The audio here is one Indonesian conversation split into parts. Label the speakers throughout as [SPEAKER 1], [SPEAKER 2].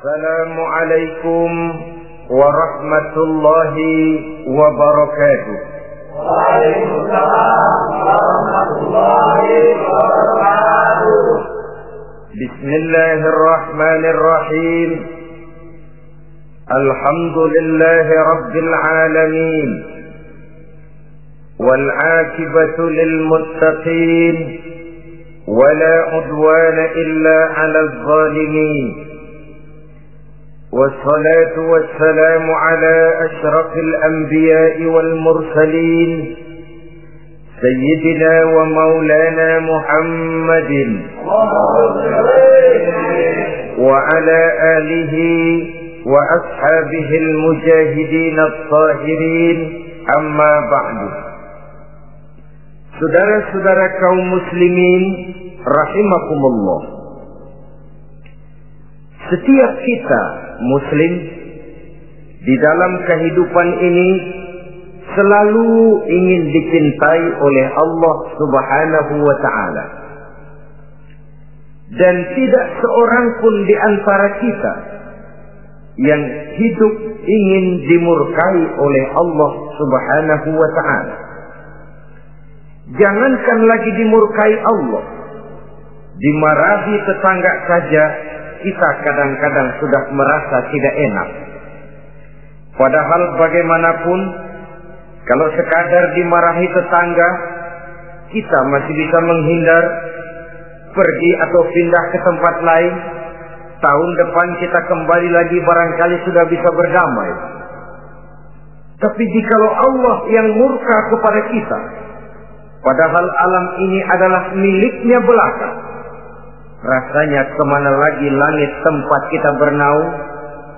[SPEAKER 1] Assalamualaikum warahmatullahi wabarakatuh.
[SPEAKER 2] Waalaikumsalam warahmatullahi wabarakatuh.
[SPEAKER 1] Bismillahirrahmanirrahim. Alhamdulillahi rabbil alamin. Wal 'aqibatu lil muttaqin. Wala 'udwana illa 'alal zalimin. والصلاة والسلام على أشرف الأنبياء والمرسلين سيدنا ومولانا محمد وعلى آله وأصحابه المجاهدين الطاهرين أما بعد. Saudara-saudara kaum muslimin rahimakumullah, setiap kita Muslim di dalam kehidupan ini selalu ingin dicintai oleh Allah Subhanahu wa ta'ala. Dan tidak seorang pun di antara kita yang hidup ingin dimurkai oleh Allah Subhanahu wa ta'ala. Jangankan lagi dimurkai Allah, dimarahi tetangga saja kita kadang-kadang sudah merasa tidak enak. Padahal bagaimanapun, kalau sekadar dimarahi tetangga, kita masih bisa menghindar, pergi atau pindah ke tempat lain. Tahun depan kita kembali lagi, barangkali sudah bisa berdamai. Tapi jikalau Allah yang murka kepada kita, padahal alam ini adalah miliknya belaka, rasanya kemana lagi langit tempat kita bernaung,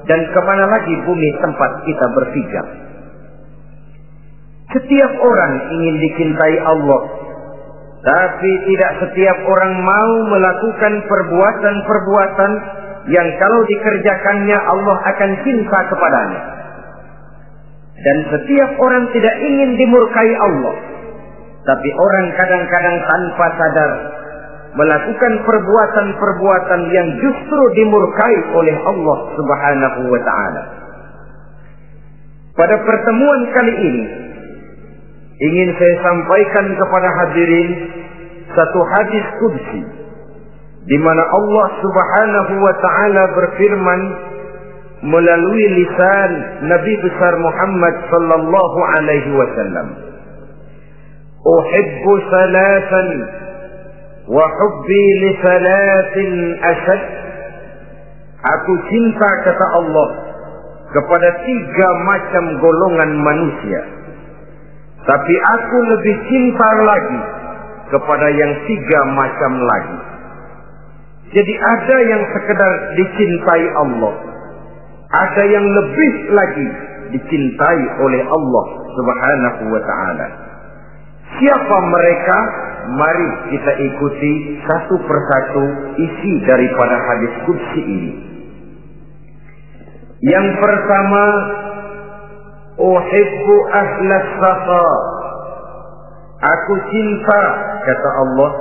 [SPEAKER 1] dan kemana lagi bumi tempat kita berpijak. Setiap orang ingin dicintai Allah, tapi tidak setiap orang mau melakukan perbuatan-perbuatan yang kalau dikerjakannya Allah akan cinta kepadanya. Dan setiap orang tidak ingin dimurkai Allah, tapi orang kadang-kadang tanpa sadar melakukan perbuatan-perbuatan yang justru dimurkai oleh Allah Subhanahu wa ta'ala. Pada pertemuan kali ini ingin saya sampaikan kepada hadirin satu hadis qudsi di mana Allah Subhanahu wa ta'ala berfirman melalui lisan Nabi besar Muhammad sallallahu alaihi wasallam, "Uhibbu salasan wa hubbi li salatin ashad." Aku cinta, kata Allah, kepada 3 macam golongan manusia, tapi aku lebih cinta lagi kepada yang 3 macam lagi. Jadi ada yang sekedar dicintai Allah, ada yang lebih lagi dicintai oleh Allah Subhanahu wa ta'ala. Siapa mereka? Mari kita ikuti satu persatu isi daripada hadis qudsi ini. Yang pertama, uhibbu ahlas safa. Aku cinta, kata Allah,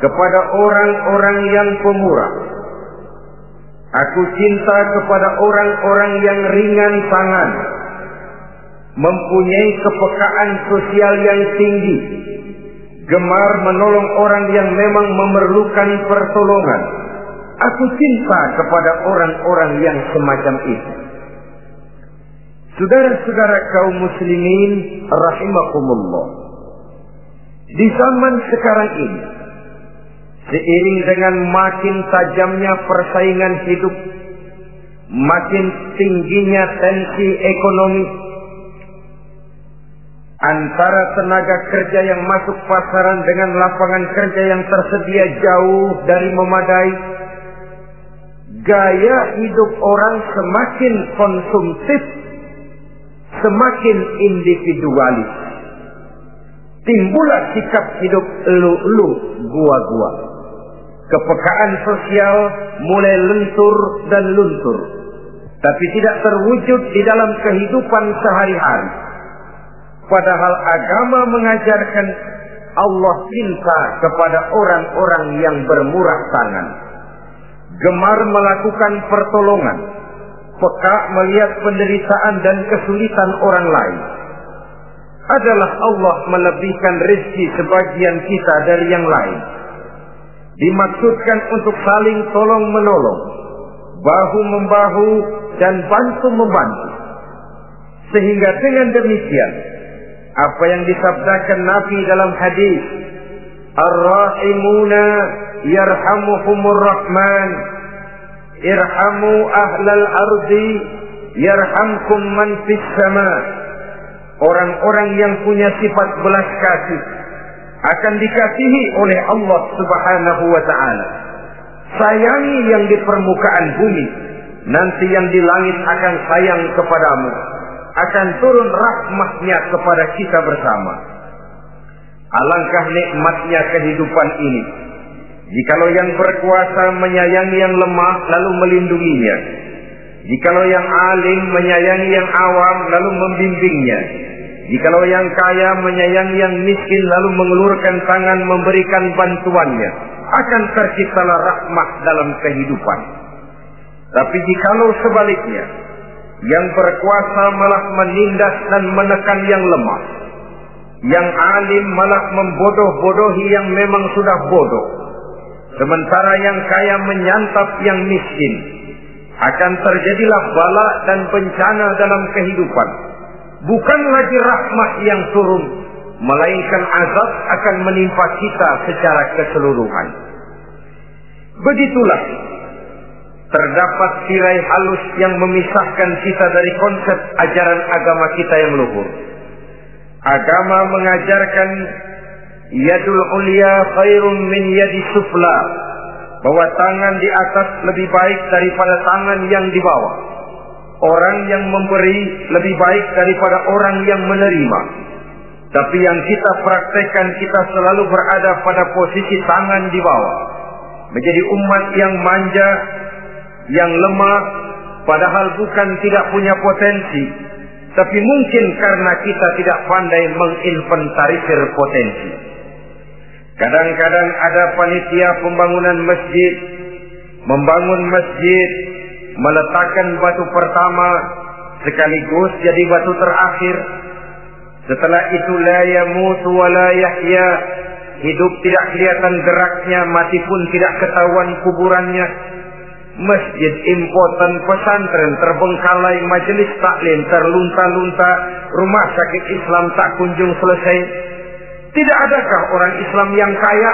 [SPEAKER 1] kepada orang-orang yang pemurah. Aku cinta kepada orang-orang yang ringan tangan, mempunyai kepekaan sosial yang tinggi, gemar menolong orang yang memang memerlukan pertolongan. Aku cinta kepada orang-orang yang semacam itu. Saudara-saudara kaum muslimin rahimakumullah, di zaman sekarang ini, seiring dengan makin tajamnya persaingan hidup, makin tingginya tensi ekonomi, antara tenaga kerja yang masuk pasaran dengan lapangan kerja yang tersedia jauh dari memadai, gaya hidup orang semakin konsumtif, semakin individualis. Timbullah sikap hidup elu-elu, gua-gua. Kepekaan sosial mulai lentur dan luntur, tapi tidak terwujud di dalam kehidupan sehari-hari. Padahal agama mengajarkan Allah cinta kepada orang-orang yang bermurah tangan. gemar melakukan pertolongan, peka melihat penderitaan dan kesulitan orang lain. Adalah Allah melebihkan rezeki sebagian kita dari yang lain. Dimaksudkan untuk saling tolong-menolong, bahu-membahu dan bantu-membantu. Sehingga dengan demikian, apa yang disabdakan Nabi dalam hadis, Ar-Rahimuna yarhamuhumur Rahman, irhamu ahlal ardi yarhamkum man fis sama. Orang-orang yang punya sifat belas kasih akan dikasihi oleh Allah Subhanahu wa ta'ala. Sayangi yang di permukaan bumi, nanti yang di langit akan sayang kepadamu. Akan turun rahmatnya kepada kita bersama. Alangkah nikmatnya kehidupan ini, jikalau yang berkuasa menyayangi yang lemah lalu melindunginya, jikalau yang alim menyayangi yang awam lalu membimbingnya, jikalau yang kaya menyayangi yang miskin lalu mengulurkan tangan memberikan bantuannya, akan terciptalah rahmat dalam kehidupan. Tapi jikalau sebaliknya, yang berkuasa malah menindas dan menekan yang lemah, yang alim malah membodoh-bodohi yang memang sudah bodoh, sementara yang kaya menyantap yang miskin, akan terjadilah bala dan bencana dalam kehidupan. Bukan lagi rahmat yang turun, melainkan azab akan menimpa kita secara keseluruhan. Begitulah terdapat tirai halus yang memisahkan kita dari konsep ajaran agama kita yang luhur. Agama mengajarkan yadul ulya khairun min yadi sufla, bahwa tangan di atas lebih baik daripada tangan yang di bawah. Orang yang memberi lebih baik daripada orang yang menerima. Tapi yang kita praktekkan, kita selalu berada pada posisi tangan di bawah, menjadi umat yang manja, yang lemah, padahal bukan tidak punya potensi, tapi mungkin karena kita tidak pandai menginventarisir potensi. Kadang-kadang ada panitia pembangunan masjid, membangun masjid, meletakkan batu pertama sekaligus jadi batu terakhir. Setelah itu la yamutu wa la yahya, hidup tidak kelihatan geraknya, mati pun tidak ketahuan kuburannya. Masjid impoten, pesantren terbengkalai, majelis taklim terlunta-lunta, rumah sakit Islam tak kunjung selesai. Tidak adakah orang Islam yang kaya?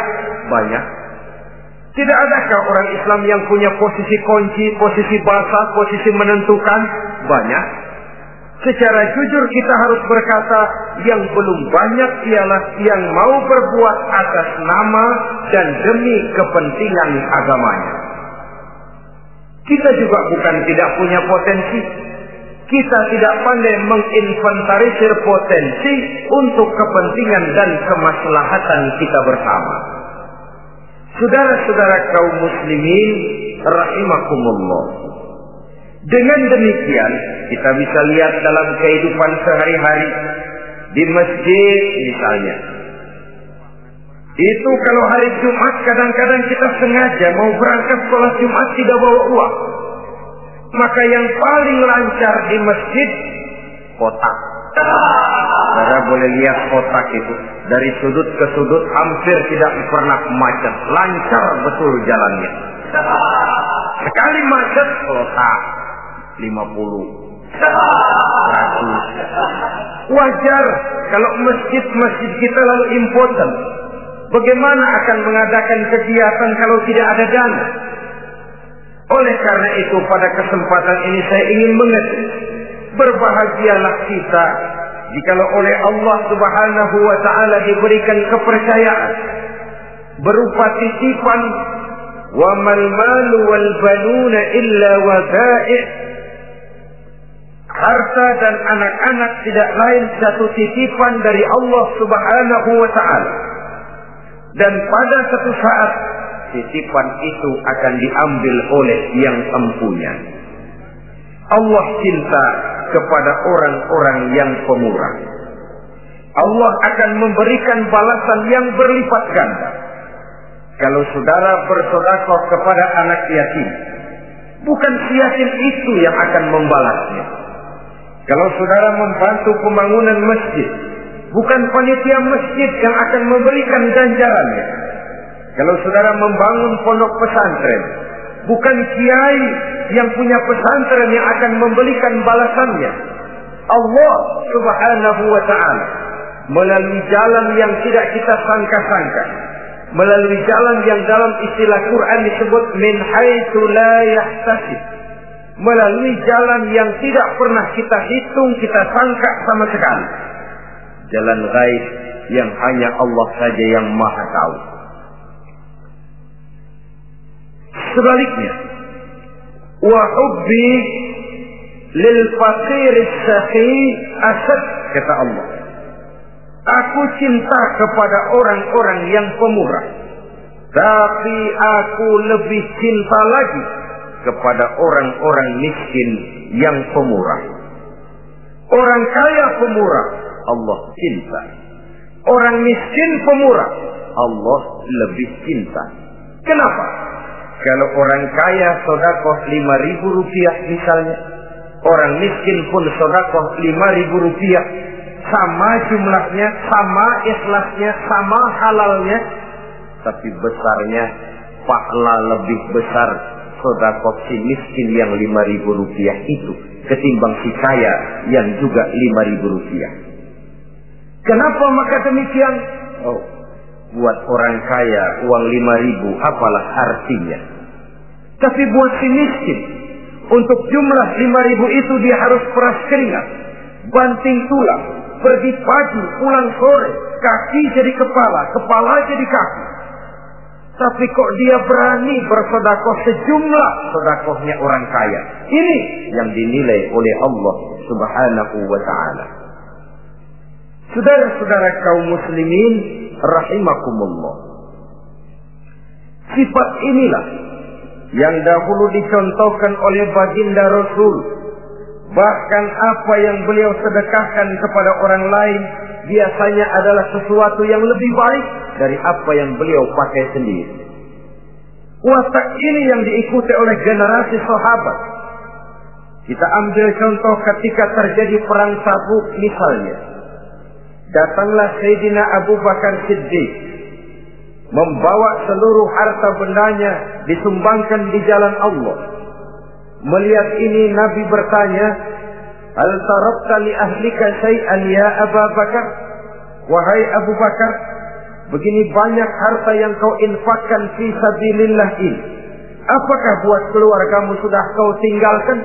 [SPEAKER 1] Banyak. Tidak adakah orang Islam yang punya posisi kunci, posisi basah, posisi menentukan? Banyak. Secara jujur kita harus berkata, yang belum banyak ialah yang mau berbuat atas nama dan demi kepentingan agamanya. Kita juga bukan tidak punya potensi. Kita tidak pandai menginventarisir potensi untuk kepentingan dan kemaslahatan kita bersama. Saudara-saudara kaum muslimin rahimakumullah. Dengan demikian, kita bisa lihat dalam kehidupan sehari-hari di masjid misalnya. Itu kalau hari Jumat kadang-kadang kita sengaja mau berangkat sholat Jumat tidak bawa uang. Maka yang paling lancar di masjid, kotak. Saudara boleh lihat kotak itu. Dari sudut ke sudut hampir tidak pernah macet. Lancar betul jalannya. Sekali macet, kotak. 50. 100. Wajar kalau masjid-masjid kita lalu impoten. Bagaimana akan mengadakan kegiatan kalau tidak ada dana? Oleh karena itu pada kesempatan ini saya ingin mengetik, berbahagialah kita jikalau oleh Allah Subhanahu wa ta'ala diberikan kepercayaan berupa titipan, wa mal malu wal banuna illa wadai', harta dan anak-anak tidak lain satu titipan dari Allah Subhanahu wa ta'ala. Dan pada satu saat titipan itu akan diambil oleh yang empunya. Allah cinta kepada orang-orang yang pemurah. Allah akan memberikan balasan yang berlipat ganda. kalau saudara bersedekah kepada anak yatim, bukan si yatim itu yang akan membalasnya. Kalau saudara membantu pembangunan masjid, bukan panitia masjid yang akan memberikan ganjarannya. Kalau saudara membangun pondok pesantren, bukan kiai yang punya pesantren yang akan memberikan balasannya. Allah Subhanahu wa ta'ala melalui jalan yang tidak kita sangka-sangka, melalui jalan yang dalam istilah Quran disebut min haitsu la yahtasib, melalui jalan yang tidak pernah kita hitung, kita sangka sama sekali, jalan gaib yang hanya Allah saja yang maha tahu. Sebaliknya, wa hubbi lil faqir as-sakhi asad, kata Allah, aku cinta kepada orang-orang yang pemurah, tapi aku lebih cinta lagi kepada orang-orang miskin yang pemurah. Orang kaya pemurah, Allah cinta. Orang miskin pemurah, Allah lebih cinta. Kenapa? Kalau orang kaya sedekah 5.000 rupiah misalnya, orang miskin pun sedekah 5.000 rupiah, sama jumlahnya, sama ikhlasnya, sama halalnya, tapi besarnya pahala lebih besar sedekah si miskin yang 5.000 rupiah itu ketimbang si kaya yang juga 5.000 rupiah. Kenapa maka demikian? Oh, buat orang kaya uang 5.000 apalah artinya. Tapi buat si miskin, untuk jumlah 5.000 itu dia harus peras keringat, banting tulang, pergi pagi, pulang sore, kaki jadi kepala, kepala jadi kaki. Tapi kok dia berani bersedekah sejumlah sedekahnya orang kaya. Ini yang dinilai oleh Allah Subhanahu wa ta'ala. Saudara-saudara kaum muslimin rahimakumullah, sifat inilah yang dahulu dicontohkan oleh baginda Rasul. Bahkan apa yang beliau sedekahkan kepada orang lain biasanya adalah sesuatu yang lebih baik dari apa yang beliau pakai sendiri. Watak ini yang diikuti oleh generasi sahabat. Kita ambil contoh ketika terjadi perang Tabuk misalnya. Datanglah Sayyidina Abu Bakar Siddiq, membawa seluruh harta bendanya disumbangkan di jalan Allah. Melihat ini Nabi bertanya, "Hal tarakta li ahlika syai'an ya Abu Bakar?" Wahai Abu Bakar, begini banyak harta yang kau infakkan fi sabilillah ini, apakah buat keluargamu sudah kau tinggalkan?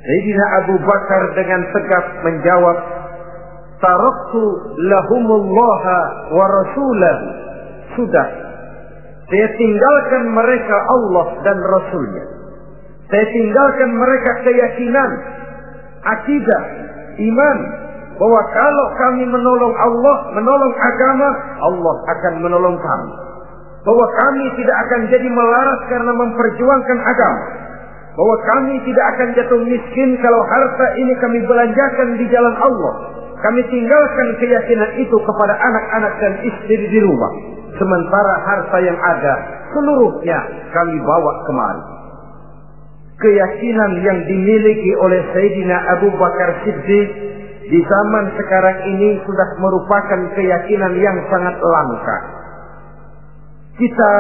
[SPEAKER 1] Sayyidina Abu Bakar dengan tegas menjawab, "Taraktu lahumullaha wa rasulahu." Sudah, saya tinggalkan mereka Allah dan Rasulnya. Saya tinggalkan mereka keyakinan, akidah, iman, bahwa kalau kami menolong Allah, menolong agama, Allah akan menolong kami. Bahwa kami tidak akan jadi melarat karena memperjuangkan agama. Bahwa kami tidak akan jatuh miskin kalau harta ini kami belanjakan di jalan Allah. Kami tinggalkan keyakinan itu kepada anak-anak dan istri di rumah. Sementara harta yang ada seluruhnya kami bawa kemari. Keyakinan yang dimiliki oleh Sayyidina Abu Bakar Siddiq di zaman sekarang ini sudah merupakan keyakinan yang sangat langka. Kita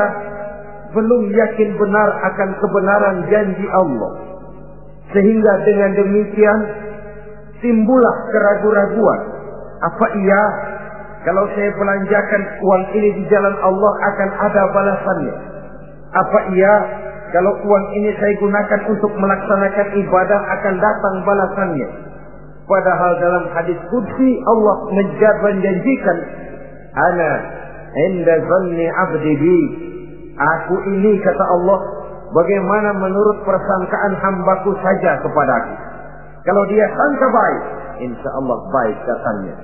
[SPEAKER 1] belum yakin benar akan kebenaran janji Allah. Sehingga dengan demikian timbullah keraguan-raguan. Apa iya kalau saya belanjakan uang ini di jalan Allah akan ada balasannya? Apa iya kalau uang ini saya gunakan untuk melaksanakan ibadah akan datang balasannya? Padahal dalam hadis qudsi Allah menjanjikan, "Ana inda zanni 'abdi bi." Aku ini, kata Allah, bagaimana menurut persangkaan hambaku saja kepadaku. Kalau dia sangka baik, insya Allah baik datangnya.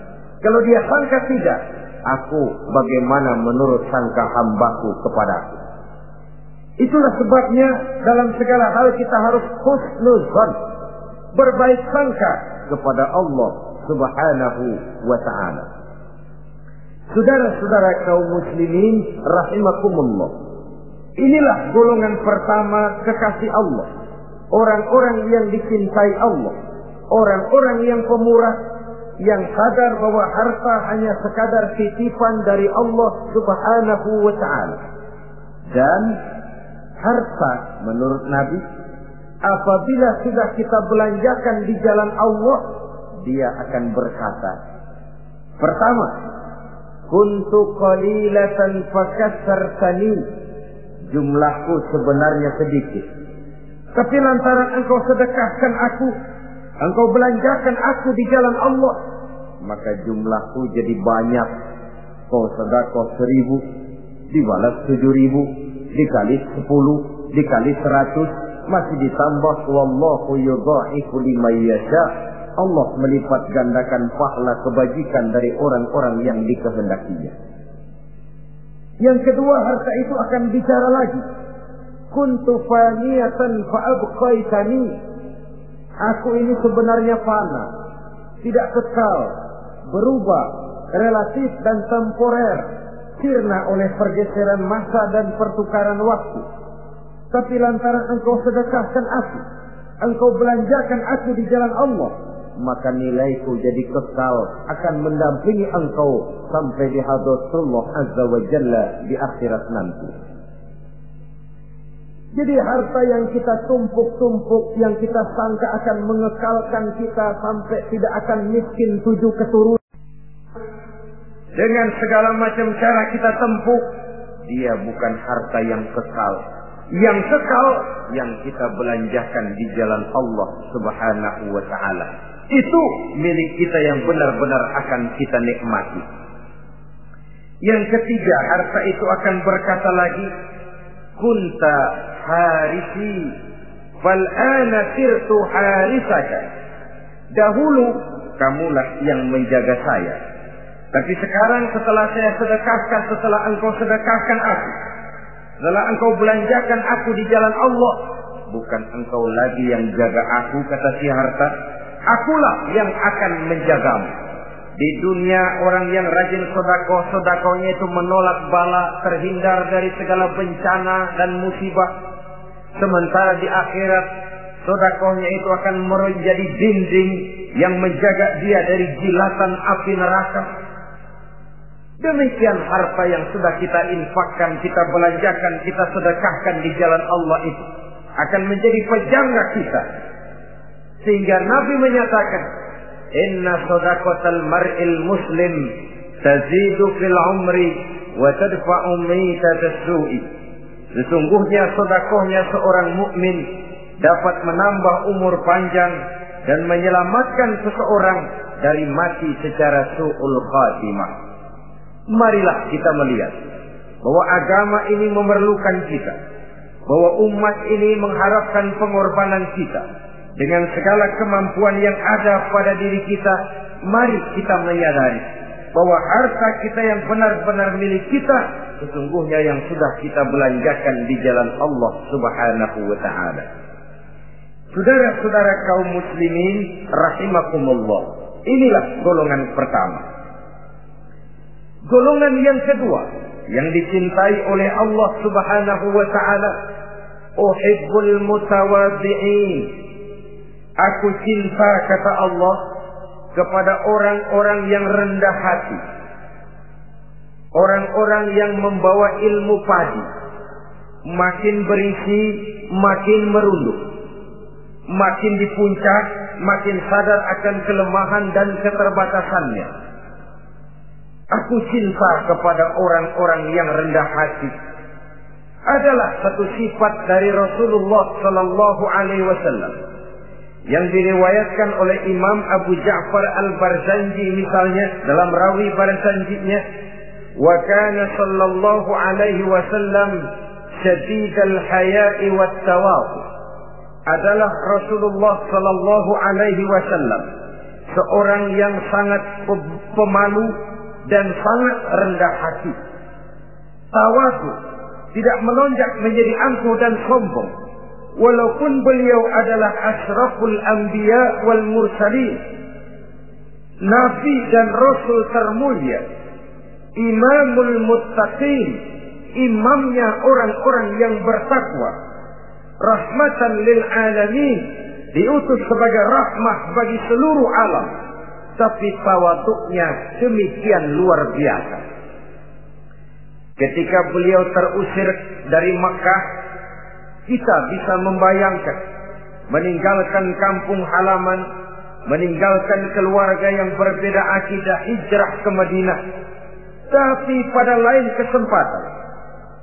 [SPEAKER 1] Kalau dia sangka tidak, aku bagaimana menurut sangka hambaku kepadaku. Itulah sebabnya dalam segala hal kita harus husnuzan, berbaik sangka kepada Allah Subhanahu wa ta'ala. Saudara-saudara kaum muslimin rahimakumullah. Inilah golongan pertama kekasih Allah. Orang-orang yang dicintai Allah. Orang-orang yang pemurah, yang sadar bahwa harta hanya sekadar titipan dari Allah Subhanahu wa ta'ala. Dan harta menurut Nabi, apabila sudah kita belanjakan di jalan Allah, dia akan berkata, pertama, kuntu qalilatan fakassartani, jumlahku sebenarnya sedikit, tapi lantaran engkau sedekahkan aku, engkau belanjakan aku di jalan Allah, maka jumlahku jadi banyak. Kau sedekah 1000, dibalas 7000, dikali 10, dikali 100, masih ditambah wallahu yudha'ifu liman yasha. Allah melipat gandakan pahala kebajikan dari orang-orang yang dikehendakinya. Yang kedua, harta itu akan bicara lagi. Kuntu faniyatan fa abqaitani. Aku ini sebenarnya fana, tidak kekal, berubah, relatif dan temporer, sirna oleh pergeseran masa dan pertukaran waktu. Tapi lantaran engkau sedekahkan aku, engkau belanjakan aku di jalan Allah, maka nilaiku jadi kekal, akan mendampingi engkau sampai di hadratullah azza wa jalla di akhirat nanti. Jadi harta yang kita tumpuk-tumpuk, yang kita sangka akan mengekalkan kita sampai tidak akan miskin 7 keturunan, dengan segala macam cara kita tempuh, dia bukan harta yang kekal. Yang kekal yang kita belanjakan di jalan Allah Subhanahu wa ta'ala. Itu milik kita yang benar-benar akan kita nikmati. Yang ketiga, harta itu akan berkata lagi, kunta harisi fal ana sirtu harisaka. Dahulu kamulah yang menjaga saya, tapi sekarang setelah saya sedekahkan, setelah engkau sedekahkan aku, setelah engkau belanjakan aku di jalan Allah, bukan engkau lagi yang jaga aku, kata si harta, akulah yang akan menjagamu. Di dunia orang yang rajin sedekah, sedekahnya itu menolak bala, terhindar dari segala bencana dan musibah. Sementara di akhirat, sedekahnya itu akan menjadi dinding yang menjaga dia dari jilatan api neraka. Demikian harta yang sudah kita infakkan, kita belanjakan, kita sedekahkan di jalan Allah itu akan menjadi pejangga kita. Sehingga Nabi menyatakan, inna sadaqatal mar'il muslim tazidu fil umri wa tadfa'u maitatas su'i. Sesungguhnya sedekahnya seorang mukmin dapat menambah umur panjang dan menyelamatkan seseorang dari mati secara su'ul khatimah. Marilah kita melihat bahwa agama ini memerlukan kita, bahwa umat ini mengharapkan pengorbanan kita. Dengan segala kemampuan yang ada pada diri kita, mari kita menyadari bahwa harta kita yang benar-benar milik kita, sesungguhnya yang sudah kita belanjakan di jalan Allah Subhanahu wa ta'ala. Saudara-saudara kaum muslimin rahimakumullah, inilah golongan pertama. Golongan yang kedua yang dicintai oleh Allah Subhanahu wa ta'ala, uhibbul mutawadhi'in. Aku cinta, kata Allah, kepada orang-orang yang rendah hati, orang-orang yang membawa ilmu padi, makin berisi makin merunduk, makin di puncak makin sadar akan kelemahan dan keterbatasannya. Aku cinta kepada orang-orang yang rendah hati. Adalah satu sifat dari Rasulullah sallallahu alaihi wasallam yang diriwayatkan oleh Imam Abu Ja'far Al-Barzanji misalnya dalam rawi Barzanjinya, wa kana sallallahu alaihi wasallam syadidal haya'i wat tawadhu. Adalah Rasulullah sallallahu alaihi wasallam seorang yang sangat pemalu dan sangat rendah hati. Tawadhu, tidak melonjak menjadi angkuh dan sombong. Walaupun beliau adalah asyraful anbiya wal mursalin, nabi dan rasul termulia, imamul muttaqin, imamnya orang-orang yang bertakwa, rahmatan lil alamin, diutus sebagai rahmah bagi seluruh alam, tapi tawaduknya demikian luar biasa. Ketika beliau terusir dari Makkah, kita bisa membayangkan meninggalkan kampung halaman, meninggalkan keluarga yang berbeda akidah, hijrah ke Madinah. Tapi pada lain kesempatan,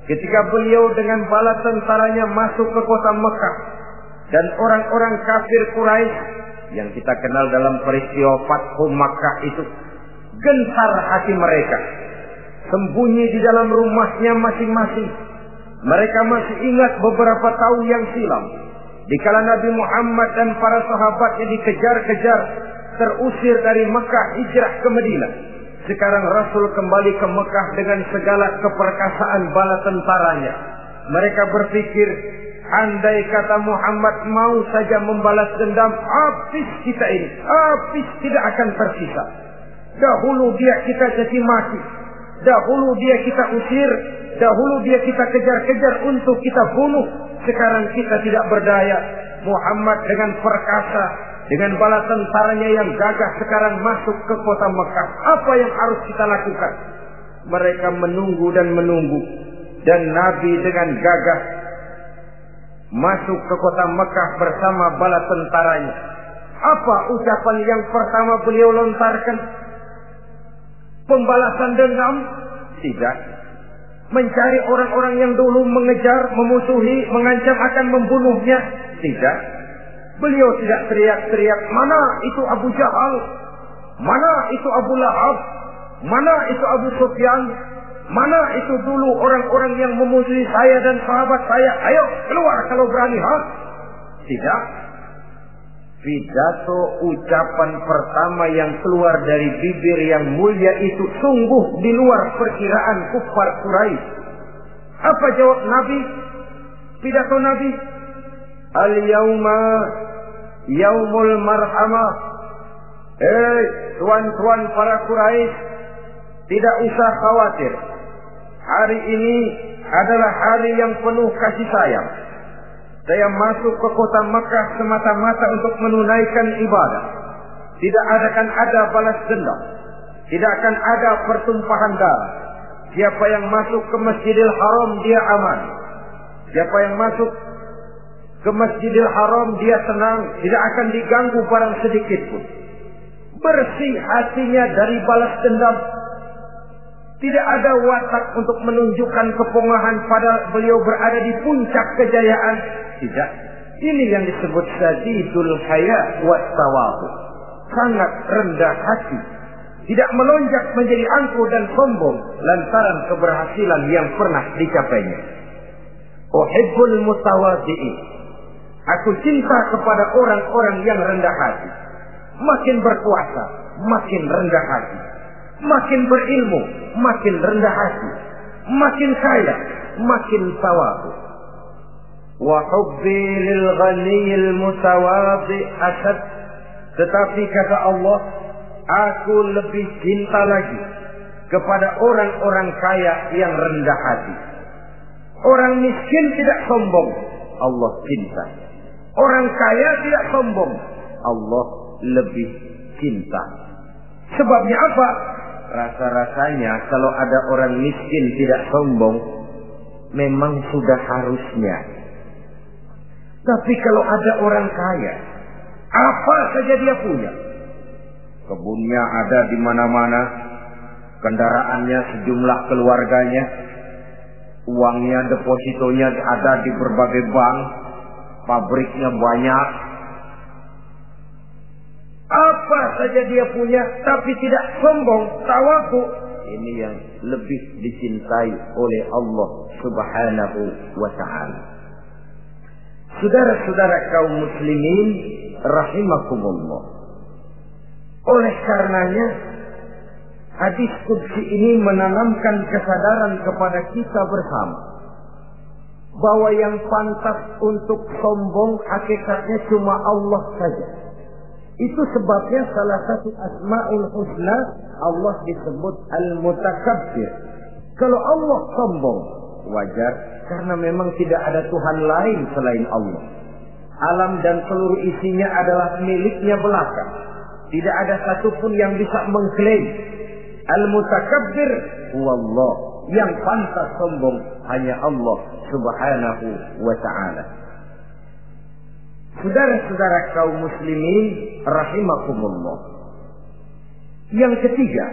[SPEAKER 1] ketika beliau dengan bala tentaranya masuk ke kota Mekah, dan orang-orang kafir Quraisy yang kita kenal dalam peristiwa Fathu Makkah itu, gentar hati mereka, sembunyi di dalam rumahnya masing-masing. Mereka masih ingat beberapa tahun yang silam, dikala Nabi Muhammad dan para sahabatnya dikejar-kejar, terusir dari Mekah hijrah ke Madinah. Sekarang Rasul kembali ke Mekah dengan segala keperkasaan bala tentaranya. Mereka berpikir, andai kata Muhammad mau saja membalas dendam, habis kita ini, habis, tidak akan tersisa. Dahulu dia kita caci maki, dahulu dia kita usir, dahulu dia kita kejar-kejar untuk kita bunuh. Sekarang kita tidak berdaya. Muhammad dengan perkasa, dengan bala tentaranya yang gagah sekarang masuk ke kota Mekah. Apa yang harus kita lakukan? Mereka menunggu dan menunggu. Dan Nabi dengan gagah masuk ke kota Mekah bersama bala tentaranya. Apa ucapan yang pertama beliau lontarkan? Pembalasan dendam? Tidak. Mencari orang-orang yang dulu mengejar, memusuhi, mengancam akan membunuhnya? Tidak. Beliau tidak teriak-teriak, mana itu Abu Jahal, mana itu Abu Lahab, mana itu Abu Sufyan, mana itu dulu orang-orang yang memusuhi saya dan sahabat saya, ayo keluar kalau berani, ha? Tidak. Pidato ucapan pertama yang keluar dari bibir yang mulia itu sungguh di luar perkiraan kufar Quraisy. Apa jawab Nabi? Pidato Nabi, al-yauma yaumul marhamah. Tuan-tuan para Quraisy, tidak usah khawatir. Hari ini adalah hari yang penuh kasih sayang. Saya masuk ke kota Makkah semata-mata untuk menunaikan ibadah. Tidak akan ada balas dendam. Tidak akan ada pertumpahan darah. Siapa yang masuk ke Masjidil Haram dia aman. Siapa yang masuk ke Masjidil Haram dia tenang, tidak akan diganggu barang sedikit pun. Bersih hatinya dari balas dendam. Tidak ada watak untuk menunjukkan kepongahan pada beliau berada di puncak kejayaan. Tidak. Ini yang disebut sadidul haya wa tawadhu. Sangat rendah hati. Tidak melonjak menjadi angkuh dan sombong lantaran keberhasilan yang pernah dicapainya. Uhibbul mutawadhi'in. Aku cinta kepada orang-orang yang rendah hati. Makin berkuasa, makin rendah hati. Makin berilmu, makin rendah hati. Makin kaya, makin tawadhu. Wa hubbi lil ghaniyil mutawadhi asad. Tetapi kata Allah, aku lebih cinta lagi kepada orang-orang kaya yang rendah hati. Orang miskin tidak sombong, Allah cinta. Orang kaya tidak sombong, Allah lebih cinta. Sebabnya apa? Rasa-rasanya kalau ada orang miskin tidak sombong, memang sudah harusnya. Tapi kalau ada orang kaya, apa saja dia punya. Kebunnya ada di mana-mana, kendaraannya sejumlah keluarganya, uangnya, depositonya ada di berbagai bank, pabriknya banyak. Apa saja dia punya, tapi tidak sombong, tawadhu. Ini yang lebih dicintai oleh Allah Subhanahu wa ta'ala. Saudara-saudara kaum muslimin rahimakumullah. Oleh karenanya, hadis qudsi ini menanamkan kesadaran kepada kita bersama bahwa yang pantas untuk sombong hakikatnya cuma Allah saja. Itu sebabnya salah satu asma'ul husna Allah disebut al-mutakabbir. Kalau Allah sombong, wajar, karena memang tidak ada Tuhan lain selain Allah. Alam dan seluruh isinya adalah miliknya belaka. Tidak ada satupun yang bisa mengklaim. Al-mutakabbir huwallah. Yang pantas sombong hanya Allah subhanahu wa ta'ala. Saudara-saudara kaum muslimin rahimakumullah. Yang ketiga,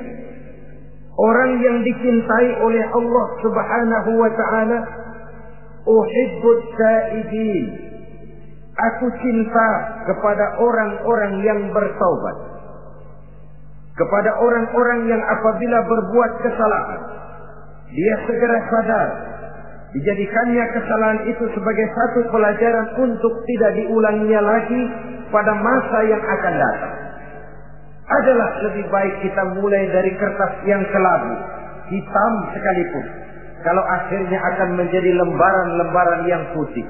[SPEAKER 1] orang yang dicintai oleh Allah subhanahu wa ta'ala, uhibbut taibin. Aku cinta kepada orang-orang yang bertaubat. Kepada orang-orang yang apabila berbuat kesalahan, dia segera sadar. Dijadikannya kesalahan itu sebagai satu pelajaran untuk tidak diulanginya lagi pada masa yang akan datang. Adalah lebih baik kita mulai dari kertas yang kelabu, hitam sekalipun, kalau akhirnya akan menjadi lembaran-lembaran yang putih,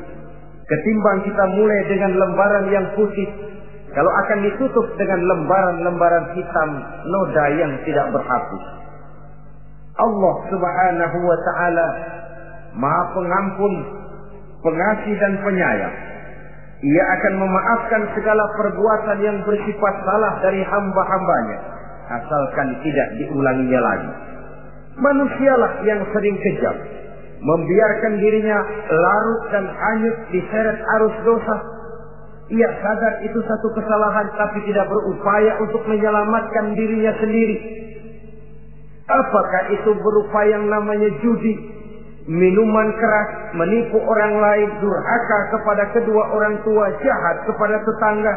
[SPEAKER 1] ketimbang kita mulai dengan lembaran yang putih, kalau akan ditutup dengan lembaran-lembaran hitam noda yang tidak berhapus. Allah subhanahu wa ta'ala Maha Pengampun, Pengasih dan Penyayang. Ia akan memaafkan segala perbuatan yang bersifat salah dari hamba-hambanya, asalkan tidak diulanginya lagi. Manusialah yang sering kejam, membiarkan dirinya larut dan hanyut diseret arus dosa. Ia sadar itu satu kesalahan, tapi tidak berupaya untuk menyelamatkan dirinya sendiri. Apakah itu berupa yang namanya judi, minuman keras, menipu orang lain, durhaka kepada kedua orang tua, jahat kepada tetangga,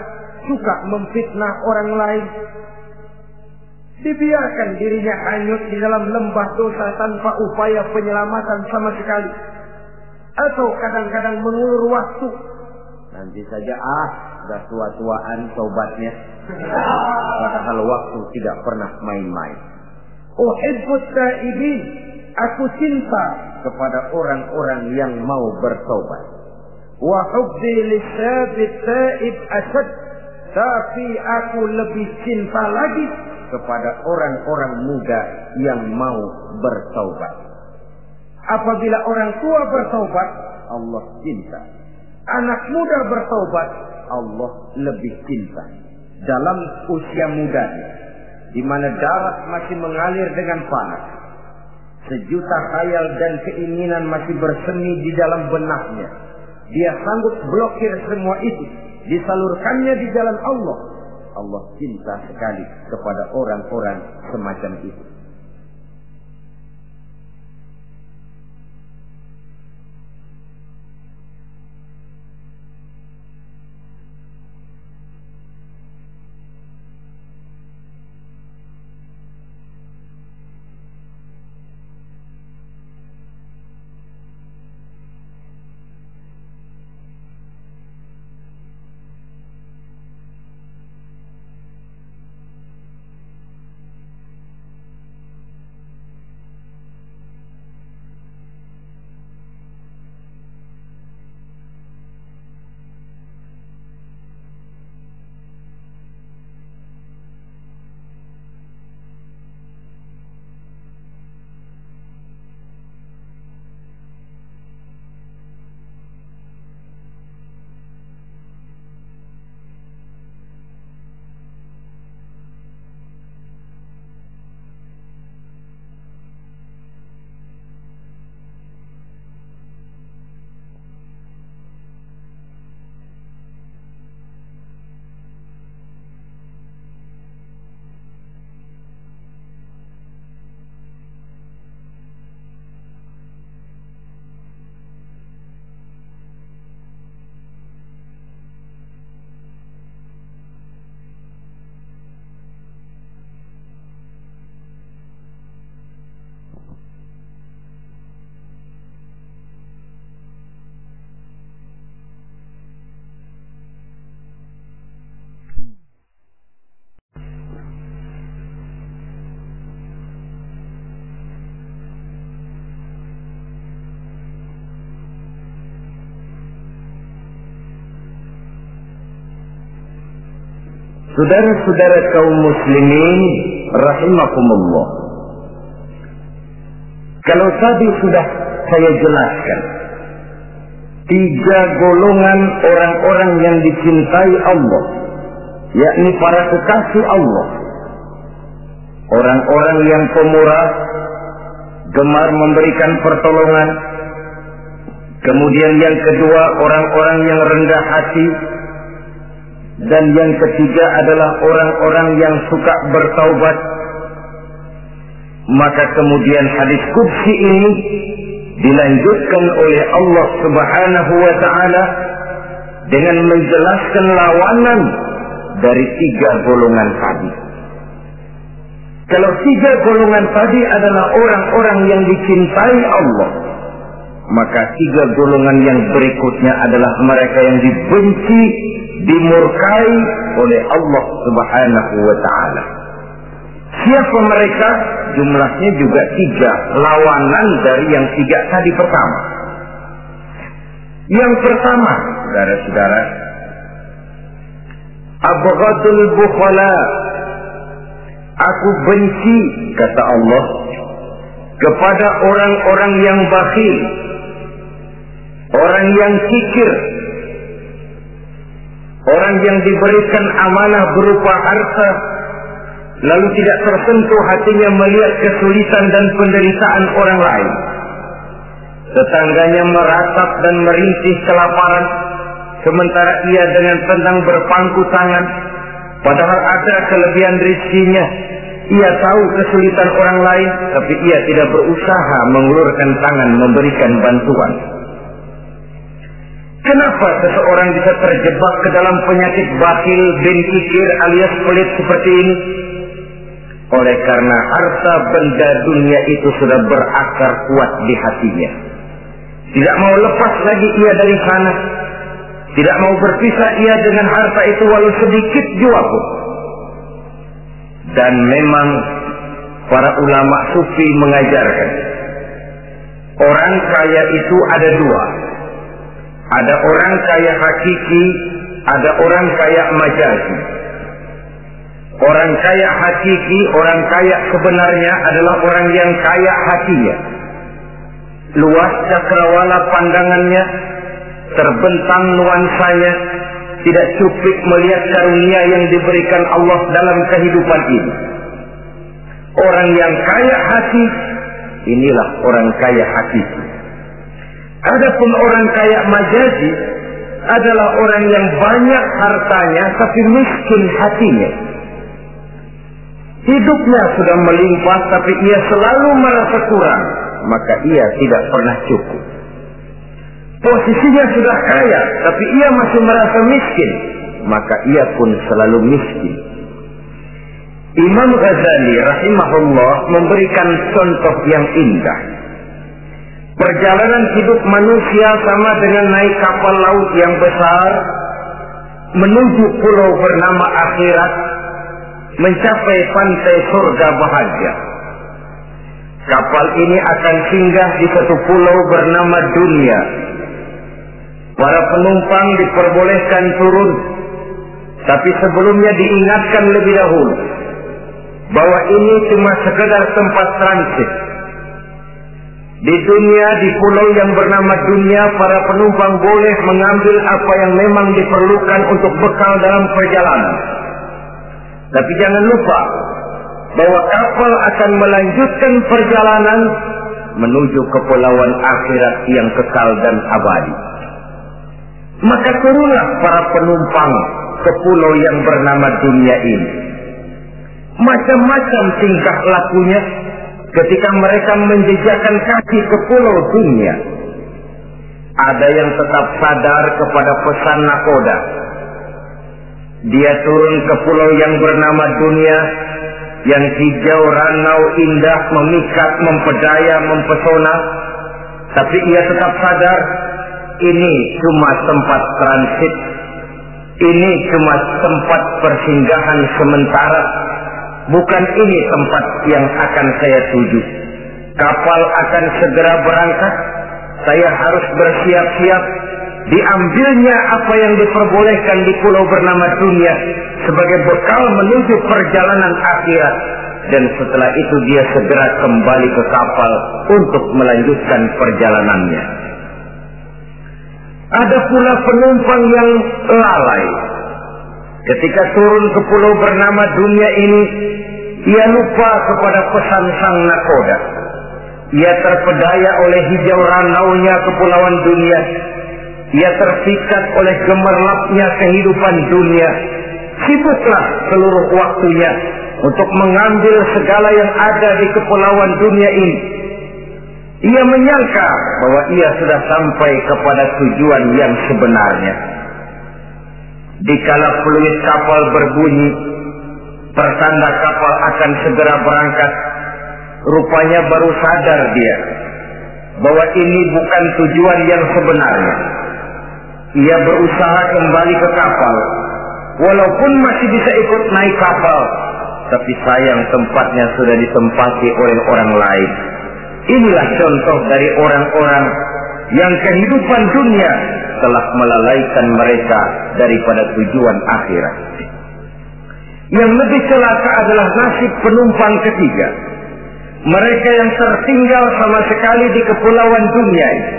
[SPEAKER 1] suka memfitnah orang lain. Dibiarkan dirinya hanyut di dalam lembah dosa tanpa upaya penyelamatan sama sekali. Atau kadang-kadang mengulur waktu. Nanti saja sudah tua-tuaan tobatnya. Padahal waktu tidak pernah main-main. Uhibbut taibin. Aku cinta kepada orang-orang yang mau bertobat. Wa hubbi lisabit taib asad. Tapi aku lebih cinta lagi kepada orang-orang muda yang mau bertobat. Apabila orang tua bertobat, Allah cinta. Anak muda bertobat, Allah lebih cinta. Dalam usia mudanya, di mana darah masih mengalir dengan panas, sejuta khayal dan keinginan masih bersemi di dalam benaknya, dia sanggup blokir semua itu, disalurkannya di jalan Allah. Allah cinta sekali kepada orang-orang semacam itu. Saudara-saudara kaum muslimin rahimakumullah. Kalau tadi sudah saya jelaskan 3 golongan orang-orang yang dicintai Allah, yakni para kekasih Allah. Orang-orang yang pemurah, gemar memberikan pertolongan. Kemudian yang kedua, orang-orang yang rendah hati. Dan yang ketiga adalah orang-orang yang suka bertaubat. Maka kemudian hadis qudsi ini dilanjutkan oleh Allah Subhanahu wa ta'ala dengan menjelaskan lawanan dari 3 golongan tadi. Kalau 3 golongan tadi adalah orang-orang yang dicintai Allah, maka 3 golongan yang berikutnya adalah mereka yang dibenci, dimurkai oleh Allah Subhanahu wa ta'ala. Siapa mereka? Jumlahnya juga 3, lawanan dari yang 3 tadi pertama. Yang pertama, saudara-saudara, abghadul bukhala, aku benci, kata Allah, kepada orang-orang yang bakhil, orang yang kikir, orang yang diberikan amanah berupa harta, lalu tidak tersentuh hatinya melihat kesulitan dan penderitaan orang lain. Tetangganya meratap dan merintih kelaparan, sementara ia dengan tenang berpangku tangan. Padahal ada kelebihan rezekinya. Ia tahu kesulitan orang lain, tapi ia tidak berusaha mengulurkan tangan memberikan bantuan. Kenapa seseorang bisa terjebak ke dalam penyakit bakhil bin kikir alias pelit seperti ini? Oleh karena harta benda dunia itu sudah berakar kuat di hatinya. Tidak mau lepas lagi ia dari sana. Tidak mau berpisah ia dengan harta itu walau sedikit jua pun. Dan memang para ulama sufi mengajarkan, orang kaya itu ada 2. Ada orang kaya hakiki, ada orang kaya majazi. Orang kaya hakiki, orang kaya sebenarnya adalah orang yang kaya hatinya. Luas cakrawala pandangannya, terbentang nuansanya, tidak cukup melihat karunia yang diberikan Allah dalam kehidupan ini. Orang yang kaya hati, inilah orang kaya hakiki. Adapun orang kaya majazi adalah orang yang banyak hartanya tapi miskin hatinya. Hidupnya sudah melimpah tapi ia selalu merasa kurang, maka ia tidak pernah cukup. Posisinya sudah kaya tapi ia masih merasa miskin, maka ia pun selalu miskin. Imam Ghazali rahimahullah memberikan contoh yang indah. Perjalanan hidup manusia sama dengan naik kapal laut yang besar menuju pulau bernama akhirat, mencapai pantai surga bahagia. Kapal ini akan singgah di satu pulau bernama dunia. Para penumpang diperbolehkan turun, tapi sebelumnya diingatkan lebih dahulu bahwa ini cuma sekedar tempat transit. Di dunia, di pulau yang bernama dunia, para penumpang boleh mengambil apa yang memang diperlukan untuk bekal dalam perjalanan. Tapi jangan lupa bahwa kapal akan melanjutkan perjalanan menuju kepulauan akhirat yang kekal dan abadi. Maka turunlah para penumpang ke pulau yang bernama dunia ini. Macam-macam tingkah lakunya ketika mereka menjejakkan kaki ke pulau dunia. Ada yang tetap sadar kepada pesan nakoda. Dia turun ke pulau yang bernama dunia, yang hijau, ranau, indah, memikat, mempedaya, mempesona. Tapi ia tetap sadar, ini cuma tempat transit. Ini cuma tempat persinggahan sementara. Bukan ini tempat yang akan saya tuju. Kapal akan segera berangkat. Saya harus bersiap-siap. Diambilnya apa yang diperbolehkan di pulau bernama dunia sebagai bekal menuju perjalanan akhirat. dan setelah itu dia segera kembali ke kapal untuk melanjutkan perjalanannya. Ada pula penumpang yang lalai. Ketika turun ke pulau bernama dunia ini, ia lupa kepada pesan sang nakoda. Ia terpedaya oleh hijau ranaunya kepulauan dunia. Ia tersikat oleh gemerlapnya kehidupan dunia. Sibuklah seluruh waktunya untuk mengambil segala yang ada di kepulauan dunia ini. Ia menyangka bahwa ia sudah sampai kepada tujuan yang sebenarnya. Dikala peluit kapal berbunyi, pertanda kapal akan segera berangkat, rupanya baru sadar dia bahwa ini bukan tujuan yang sebenarnya. Ia berusaha kembali ke kapal, walaupun masih bisa ikut naik kapal, tapi sayang tempatnya sudah ditempati oleh orang lain. Inilah contoh dari orang-orang yang kehidupan dunia telah melalaikan mereka daripada tujuan akhirat. Yang lebih celaka adalah nasib penumpang ketiga. Mereka yang tertinggal sama sekali di kepulauan dunia ini.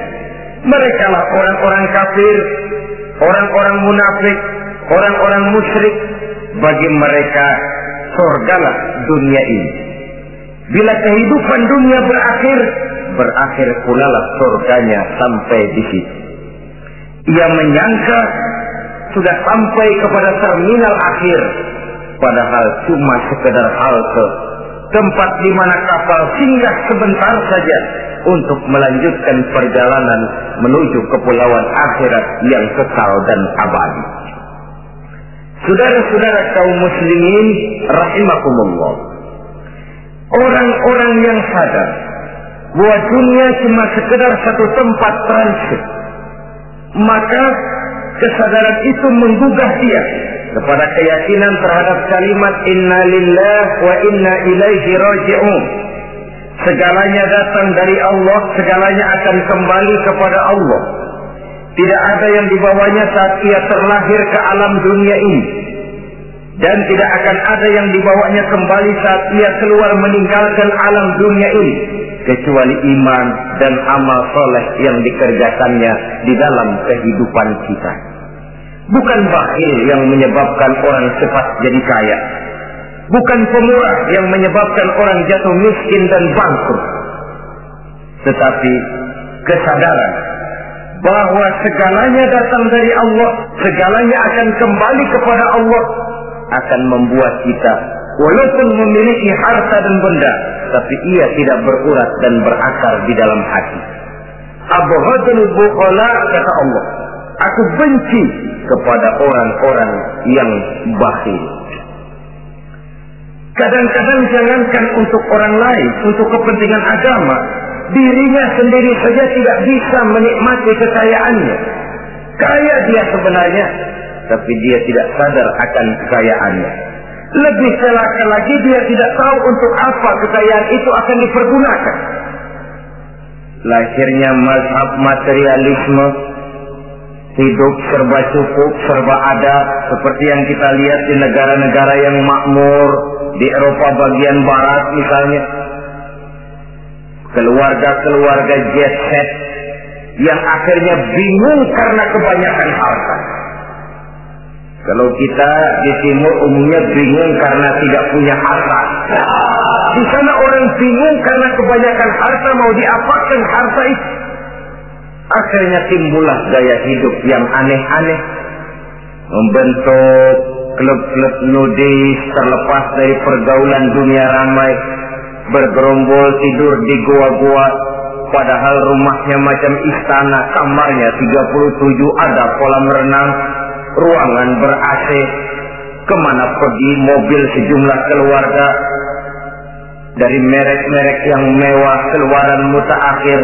[SPEAKER 1] Mereka lah orang-orang kafir, orang-orang munafik, orang-orang musyrik. Bagi mereka surgalah dunia ini. Bila kehidupan dunia berakhir, berakhir pula lah surganya sampai di situ. Ia menyangka sudah sampai kepada terminal akhir, padahal cuma sekedar halte, tempat di mana kapal singgah sebentar saja untuk melanjutkan perjalanan menuju kepulauan akhirat yang kekal dan abadi. Saudara-saudara kaum muslimin rahimakumullah, orang-orang yang sadar bahwa dunia cuma sekedar satu tempat transit, maka kesadaran itu menggugah dia kepada keyakinan terhadap kalimat inna lillah wa inna ilaihi raji'un. Segalanya datang dari Allah, segalanya akan kembali kepada Allah. Tidak ada yang dibawanya saat ia terlahir ke alam dunia ini, dan tidak akan ada yang dibawanya kembali saat ia keluar meninggalkan alam dunia ini, kecuali iman dan amal soleh yang dikerjakannya di dalam kehidupan kita. Bukan bakhil yang menyebabkan orang cepat jadi kaya, bukan pemurah yang menyebabkan orang jatuh miskin dan bangkrut, tetapi kesadaran bahwa segalanya datang dari Allah, segalanya akan kembali kepada Allah, akan membuat kita walaupun memiliki harta dan benda, tapi ia tidak berurat dan berakar di dalam hati. Abghadul bukhala, kata Allah, aku benci kepada orang-orang yang bakhil. Kadang-kadang jangankan untuk orang lain, untuk kepentingan agama, dirinya sendiri saja tidak bisa menikmati kekayaannya. Kaya dia sebenarnya, tapi dia tidak sadar akan kekayaannya. Lebih celaka lagi, dia tidak tahu untuk apa kekayaan itu akan dipergunakan. Lahirnya mazhab materialisme, hidup serba cukup, serba ada, seperti yang kita lihat di negara-negara yang makmur, di Eropa bagian barat misalnya. Keluarga-keluarga jet set yang akhirnya bingung karena kebanyakan harta. Kalau kita di timur umumnya bingung karena tidak punya harta. Di sana orang bingung karena kebanyakan harta, mau diapakan harta itu. Akhirnya timbullah gaya hidup yang aneh-aneh, membentuk klub-klub nudis terlepas dari pergaulan dunia ramai, bergerombol tidur di gua-gua, padahal rumahnya macam istana, kamarnya 37, ada kolam renang, ruangan ber-AC, kemana pergi mobil sejumlah keluarga, dari merek-merek yang mewah, keluaran mutaakhir.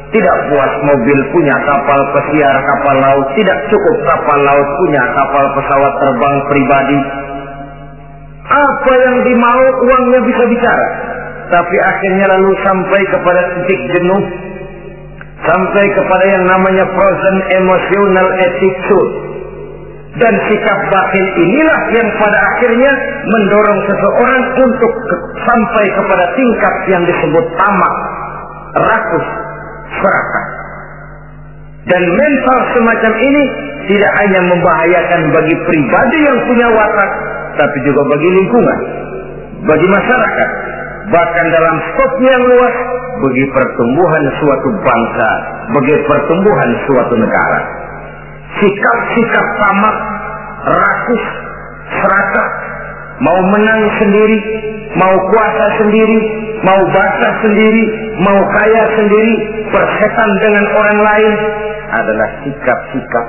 [SPEAKER 1] Tidak puas mobil punya kapal pesiar, kapal laut, tidak cukup kapal laut punya kapal pesawat terbang pribadi. Apa yang dimau uangnya bisa bicara, tapi akhirnya lalu sampai kepada titik jenuh, sampai kepada yang namanya frozen emotional attitude. Dan sikap bakhil inilah yang pada akhirnya mendorong seseorang untuk sampai kepada tingkat yang disebut tamak, rakus, serakah. Dan mental semacam ini tidak hanya membahayakan bagi pribadi yang punya watak, tapi juga bagi lingkungan, bagi masyarakat, bahkan dalam skopnya yang luas, bagi pertumbuhan suatu bangsa, bagi pertumbuhan suatu negara. Sikap-sikap tamak, rakus, serakah, mau menang sendiri, mau kuasa sendiri, mau basah sendiri, mau kaya sendiri, persetan dengan orang lain, adalah sikap-sikap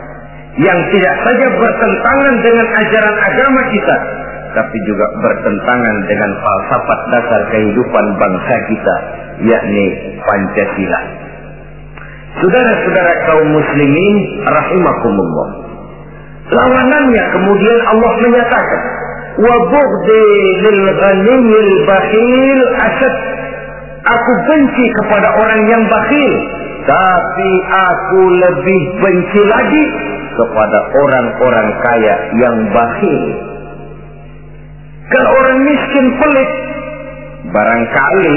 [SPEAKER 1] yang tidak saja bertentangan dengan ajaran agama kita, tapi juga bertentangan dengan falsafat dasar kehidupan bangsa kita, yakni Pancasila. Saudara-saudara kaum muslimin rahimakumullah, lawanannya kemudian Allah menyatakan, wa bughdi lil ghaniyil bakhil asad, aku benci kepada orang yang bakhil, tapi aku lebih benci lagi kepada orang-orang kaya yang bakhil. Kalau orang miskin pelit, barangkali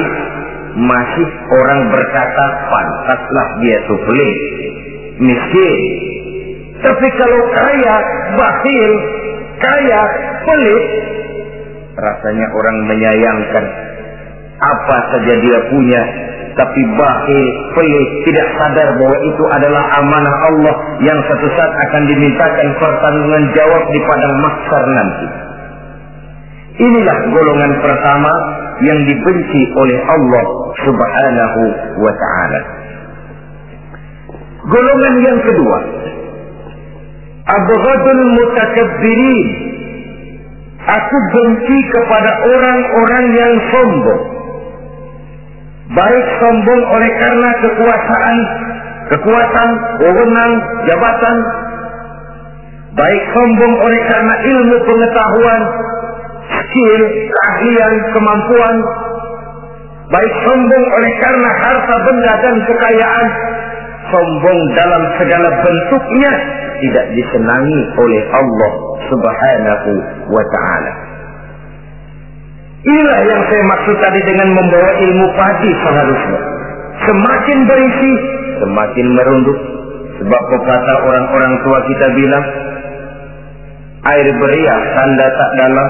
[SPEAKER 1] masih orang berkata pantaslah dia itu pelit, miskin. Tapi kalau kaya, bakhil, kaya, pelit, rasanya orang menyayangkan. Apa saja dia punya, tapi bakhil, pelit, tidak sadar bahwa itu adalah amanah Allah yang satu saat akan dimintakan pertanggungan jawab di padang mahsyar nanti. Inilah golongan pertama yang dibenci oleh Allah Subhanahu wa ta'ala. Golongan yang kedua, abghadul mutakabbirin, aku benci kepada orang-orang yang sombong. Baik sombong oleh karena kekuatan, wewenang, jabatan. Baik sombong oleh karena ilmu pengetahuan, skill, keahlian, kemampuan. Baik sombong oleh karena harta benda dan kekayaan. Sombong dalam segala bentuknya tidak disenangi oleh Allah Subhanahu wa ta'ala. Inilah yang saya maksud tadi dengan membawa ilmu padi seharusnya. Semakin berisi, semakin merunduk. Sebab pepatah orang-orang tua kita bilang, air beriak tanda tak dalam,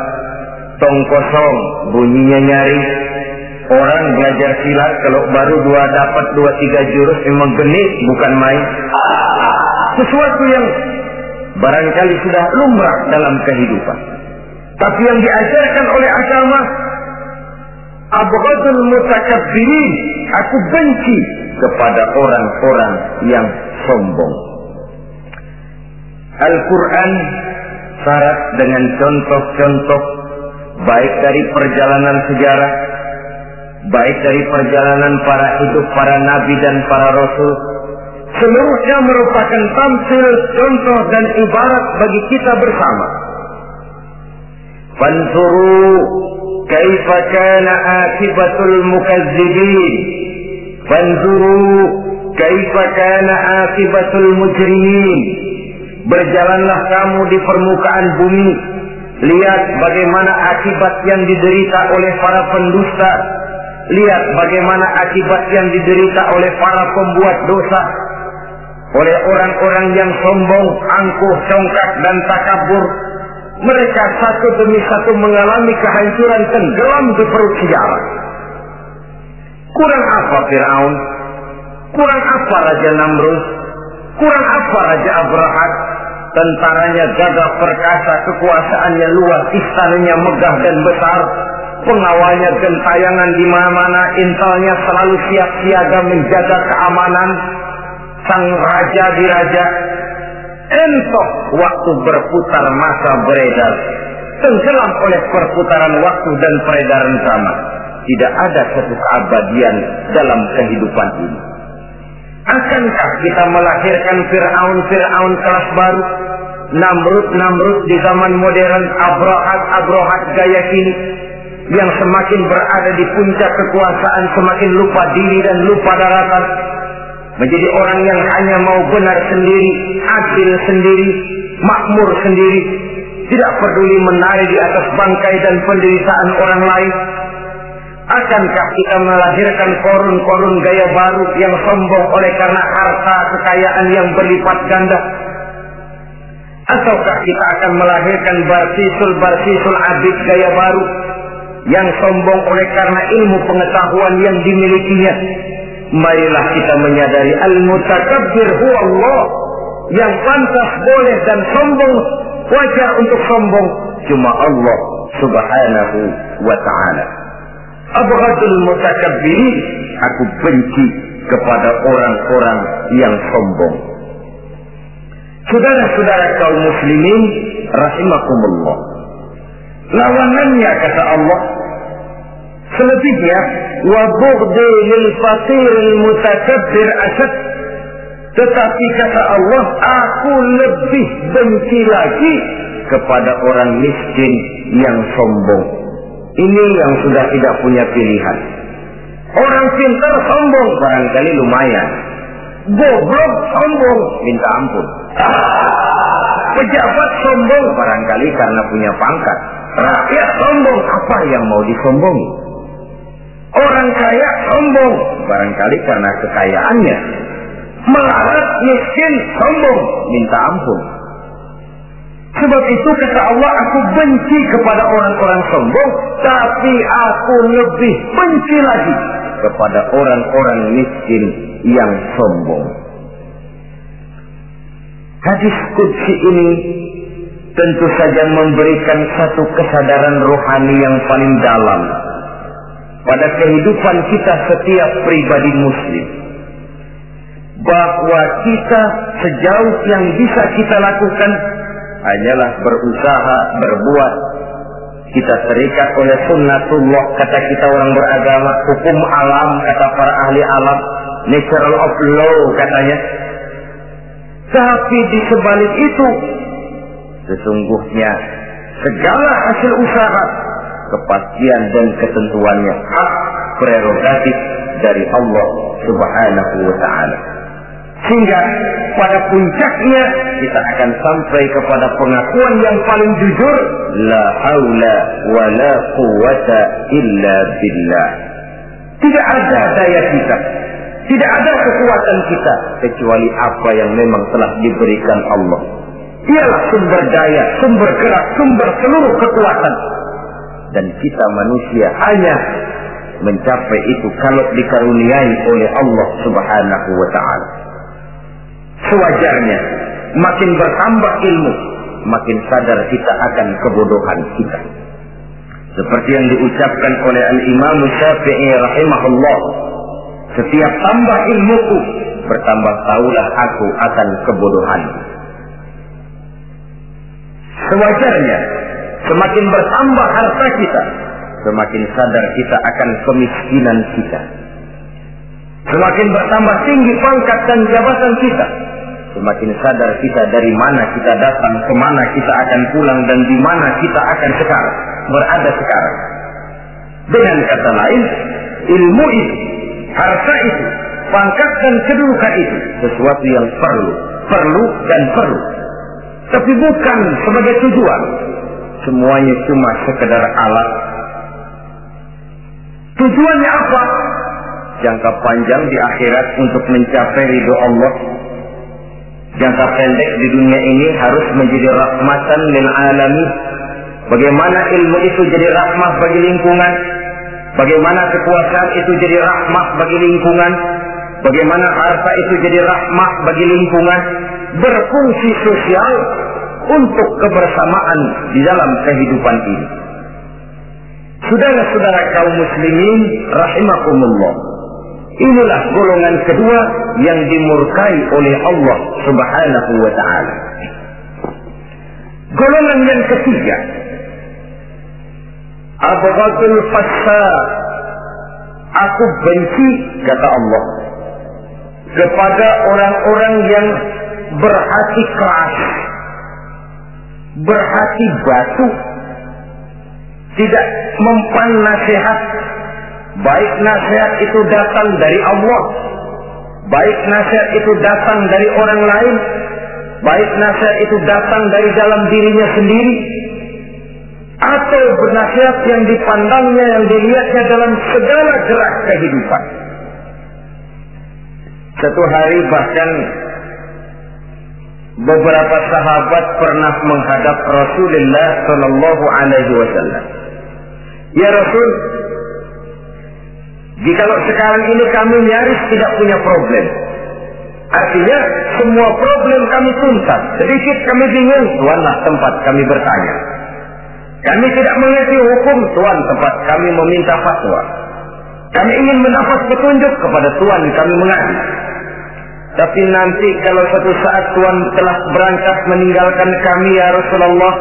[SPEAKER 1] tong kosong bunyinya nyaring. Orang belajar silat kalau baru dapat 2-3 jurus memang genit, bukan main. Sesuatu yang barangkali sudah lumrah dalam kehidupan. Tapi yang diajarkan oleh agama, abghadul mutakabbirin, aku benci kepada orang-orang yang sombong. Al-Quran syarat dengan contoh-contoh baik dari perjalanan sejarah, baik dari perjalanan para hidup para nabi dan para rasul. Seluruhnya merupakan tamsil, contoh dan ibarat bagi kita bersama. Fanzuru kaifa kana akibatul mukazzibin, fanzuru kaifa kana akibatul mujrimin. Berjalanlah kamu di permukaan bumi, lihat bagaimana akibat yang diderita oleh para pendusta, lihat bagaimana akibat yang diderita oleh para pembuat dosa, oleh orang-orang yang sombong, angkuh, congkak dan takabur. Mereka satu demi satu mengalami kehancuran, tenggelam di perut sejarah. Kurang apa Fir'aun? Kurang apa Raja Namrud? Kurang apa Raja Abrahat? Tentaranya gagah perkasa, kekuasaannya luas, istananya megah dan besar, pengawalnya gentayangan di mana-mana, intelnya selalu siap siaga menjaga keamanan. Sang raja diraja, entok waktu berputar masa beredar, tenggelam oleh perputaran waktu dan peredaran zaman. Tidak ada satu keabadian dalam kehidupan ini. Akankah kita melahirkan Fir'aun kelas baru, Namrud di zaman modern, Abrahat gaya kini, yang semakin berada di puncak kekuasaan semakin lupa diri dan lupa daratan, menjadi orang yang hanya mau benar sendiri, adil sendiri, makmur sendiri, tidak peduli menari di atas bangkai dan penderitaan orang lain? Akankah kita melahirkan korun-korun gaya baru yang sombong oleh karena harta kekayaan yang berlipat ganda? Ataukah kita akan melahirkan barsisul abid gaya baru yang sombong oleh karena ilmu pengetahuan yang dimilikinya? Marilah kita menyadari al-mutakabbir huwa Allah, yang pantas boleh dan sombong, wajar untuk sombong cuma Allah subhanahu wa ta'ala. Abghadul mutakabbirin, aku benci kepada orang-orang yang sombong. Saudara-saudara kaum muslimin rahimakumullah, lawanannya kata Allah, selebihnya wa bughdi lil faqiril mutakabbir asad, tetapi kata Allah, aku lebih benci lagi kepada orang miskin yang sombong. Ini yang sudah tidak punya pilihan. Orang pintar sombong barangkali lumayan, goblok sombong minta ampun, pejabat sombong barangkali karena punya pangkat, rakyat sombong apa yang mau disombongi, orang kaya sombong barangkali karena kekayaannya, melarat miskin sombong minta ampun. Sebab itu kata Allah, aku benci kepada orang-orang sombong, tapi aku lebih benci lagi kepada orang-orang miskin yang sombong. Hadis qudsi ini tentu saja memberikan satu kesadaran rohani yang paling dalam pada kehidupan kita setiap pribadi muslim, bahwa kita sejauh yang bisa kita lakukan hanyalah berusaha berbuat. Kita terikat oleh sunnatullah, kata kita orang beragama, hukum alam kata para ahli alam, natural of law katanya. Tapi di sebalik itu sesungguhnya segala hasil usaha, kepastian dan ketentuannya hak prerogatif dari Allah subhanahu wa ta'ala. Sehingga pada puncaknya kita akan sampai kepada pengakuan yang paling jujur, la haula wa la quwwata illa billah. Tidak ada daya kita, tidak ada kekuatan kita kecuali apa yang memang telah diberikan Allah. Dialah sumber daya, sumber gerak, sumber seluruh kekuatan. Dan kita manusia hanya mencapai itu kalau dikaruniai oleh Allah subhanahu wa ta'ala. Sewajarnya, makin bertambah ilmu, makin sadar kita akan kebodohan kita. Seperti yang diucapkan oleh Al-Imam Syafi'i rahimahullah, setiap tambah ilmuku, bertambah tahulah aku akan kebodohan. Sewajarnya, semakin bertambah harta kita, semakin sadar kita akan kemiskinan kita. Semakin bertambah tinggi pangkat dan jabatan kita, semakin sadar kita dari mana kita datang, kemana kita akan pulang, dan di mana kita akan berada sekarang. Dengan kata lain, ilmu itu, harta itu, pangkat dan kedudukan itu sesuatu yang perlu dan perlu, tapi bukan sebagai tujuan. Semuanya cuma sekedar alat. Tujuannya apa? Jangka panjang di akhirat untuk mencapai ridho Allah. Jangka pendek di dunia ini harus menjadi rahmatan lil alamin. Bagaimana ilmu itu jadi rahmah bagi lingkungan, bagaimana kekuasaan itu jadi rahmah bagi lingkungan, bagaimana harta itu jadi rahmah bagi lingkungan, berfungsi sosial untuk kebersamaan di dalam kehidupan ini. Saudara-saudara kaum muslimin rahimakumullah, inilah golongan kedua yang dimurkai oleh Allah subhanahu wa ta'ala. Golongan yang ketiga, abghadul fasad, aku benci kata Allah kepada orang-orang yang berhati keras, berhati batu, tidak mempan nasihat, baik nasihat itu datang dari Allah, baik nasihat itu datang dari orang lain, baik nasihat itu datang dari dalam dirinya sendiri atau bernasihat yang dipandangnya, yang dilihatnya dalam segala gerak kehidupan. Satu hari bahkan beberapa sahabat pernah menghadap Rasulullah Sallallahu Alaihi Wasallam. Ya Rasul, jikalau sekarang ini kami nyaris tidak punya problem, artinya semua problem kami tuntas, sedikit kami bingung, Tuanlah tempat kami bertanya. Kami tidak mengerti hukum, Tuan tempat kami meminta fatwa. Kami ingin mendapat petunjuk, kepada Tuan kami mengadu. Tapi nanti kalau suatu saat Tuan telah berangkat meninggalkan kami ya Rasulullah,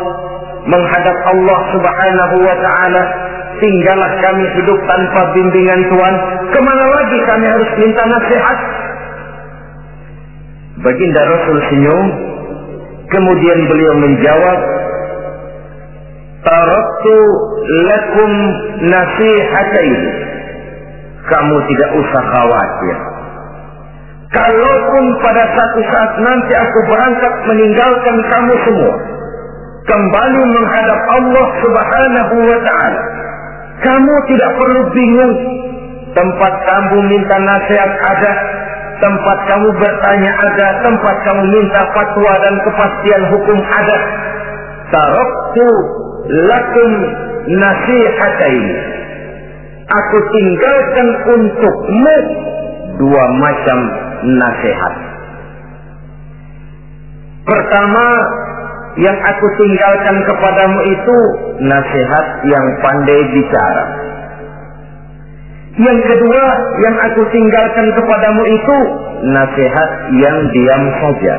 [SPEAKER 1] menghadap Allah Subhanahu wa ta'ala, tinggallah kami hidup tanpa bimbingan Tuan, kemana lagi kami harus minta nasihat? Baginda Rasul senyum, kemudian beliau menjawab, taraktu lakum nasihatain. Kamu tidak usah khawatir. Kalaupun pada satu saat nanti aku berangkat meninggalkan kamu semua, kembali menghadap Allah Subhanahu wa ta'ala, kamu tidak perlu bingung. Tempat kamu minta nasihat ada, tempat kamu bertanya ada, tempat kamu minta fatwa dan kepastian hukum ada. Taraktu lakum nasihatain. Aku tinggalkan untukmu dua macam nasihat. Pertama, yang aku tinggalkan kepadamu itu nasihat yang pandai bicara. Yang kedua, yang aku tinggalkan kepadamu itu nasihat yang diam saja.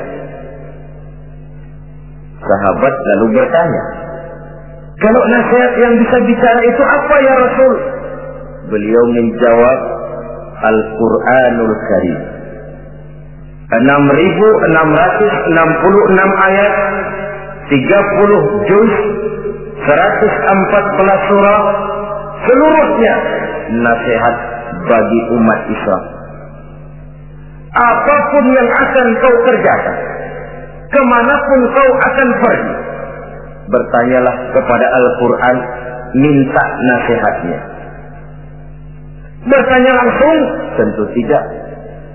[SPEAKER 1] Sahabat lalu bertanya, kalau nasihat yang bisa bicara itu apa ya Rasul? Beliau menjawab, Al-Quranul Karim. 6.666 ayat, 30 juz, 114 surah, seluruhnya nasihat bagi umat Islam. Apapun yang akan kau kerjakan, kemanapun kau akan pergi, bertanyalah kepada Al-Quran, minta nasihatnya. Bertanya langsung? Tentu tidak.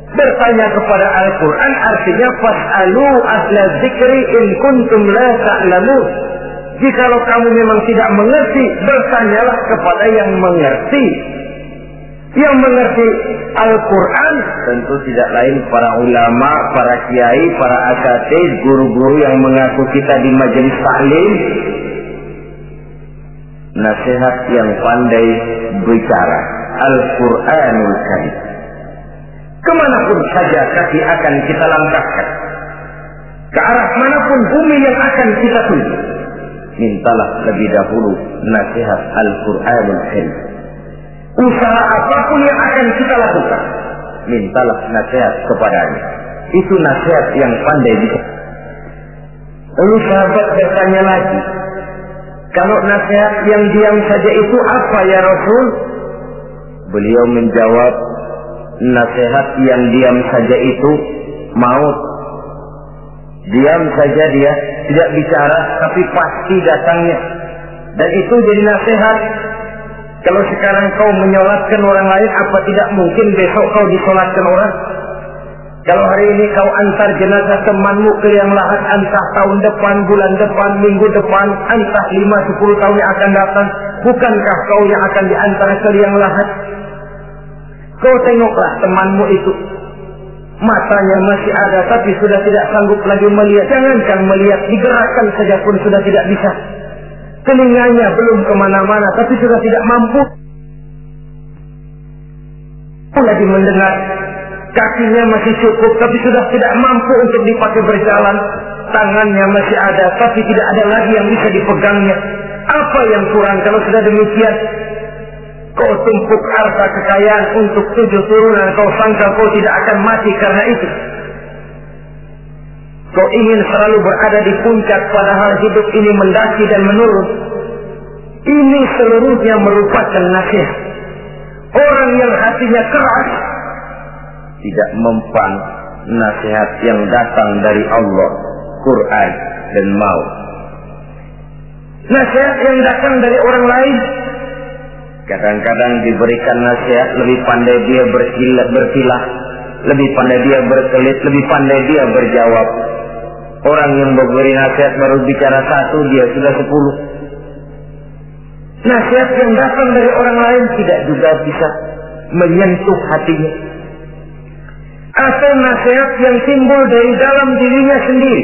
[SPEAKER 1] Bertanya kepada Al-Quran artinya fas'alu ahla dzikri in kuntum la ta'lamun. Jikalau kamu memang tidak mengerti, bertanyalah kepada yang mengerti. Yang mengerti Al-Quran tentu tidak lain para ulama, para kiai, para asatidz, guru-guru yang mengaku kita di majelis taklim. Nasihat yang pandai bicara, Al-Quranul Karim. Kemanapun saja kaki akan kita langkahkan, ke arah manapun bumi yang akan kita tuju, mintalah lebih dahulu nasihat Al-Quranul Karim. Usaha apapun yang akan kita lakukan, mintalah nasihat kepadanya. Itu nasihat yang pandai bicara. Lalu sahabat bertanya lagi, kalau nasihat yang diam saja itu apa ya Rasul? Beliau menjawab, nasihat yang diam saja itu maut. Diam saja dia, tidak bicara, tapi pasti datangnya. Dan itu jadi nasihat. Kalau sekarang kau menyolatkan orang lain, apa tidak mungkin besok kau disolatkan orang? Kalau hari ini kau antar jenazah temanmu ke liang lahat, entah tahun depan, bulan depan, minggu depan, entah 5-10 tahun yang akan datang, bukankah kau yang akan diantar ke liang lahat? Kau tengoklah temanmu itu, matanya masih ada tapi sudah tidak sanggup lagi melihat. Jangankan melihat, digerakkan saja pun sudah tidak bisa. Telinganya belum kemana-mana tapi sudah tidak mampu lagi mendengar. Kakinya masih cukup tapi sudah tidak mampu untuk dipakai berjalan. Tangannya masih ada tapi tidak ada lagi yang bisa dipegangnya. Apa yang kurang kalau sudah demikian? Kau tumpuk harta kekayaan untuk 7 turunan, kau sangka kau tidak akan mati karena itu. Kau ingin selalu berada di puncak padahal hidup ini mendaki dan menurun. Ini seluruhnya merupakan nasihat. Orang yang hatinya keras tidak mempan nasihat yang datang dari Allah Quran dan mau. Nasihat yang datang dari orang lain, kadang-kadang diberikan nasihat, lebih pandai dia berkilah, lebih pandai dia berkelit, lebih pandai dia berjawab. Orang yang memberi nasihat baru bicara satu, dia sudah 10. Nasihat yang datang dari orang lain tidak juga bisa menyentuh hatinya. Atau nasihat yang timbul dari dalam dirinya sendiri,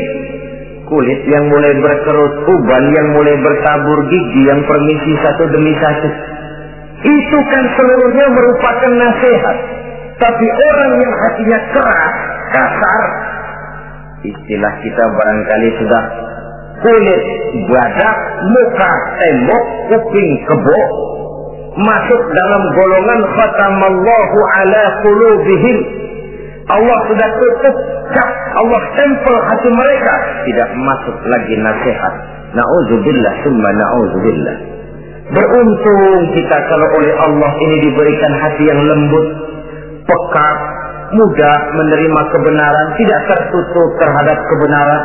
[SPEAKER 1] kulit yang mulai berkerut, uban yang mulai bertabur, gigi yang permisi satu demi satu. Itu kan seluruhnya merupakan nasihat. Tapi orang yang hatinya keras, kasar, istilah kita barangkali sudah kulit badak, muka tembok, kuping kebo, masuk dalam golongan khatamallahu ala qulubihim. Allah sudah tutup cap, Allah tempel hati mereka, tidak masuk lagi nasihat. Na'udzubillah summa na'udzubillah. Beruntung kita kalau oleh Allah ini diberikan hati yang lembut, peka, mudah menerima kebenaran, tidak tertutup terhadap kebenaran.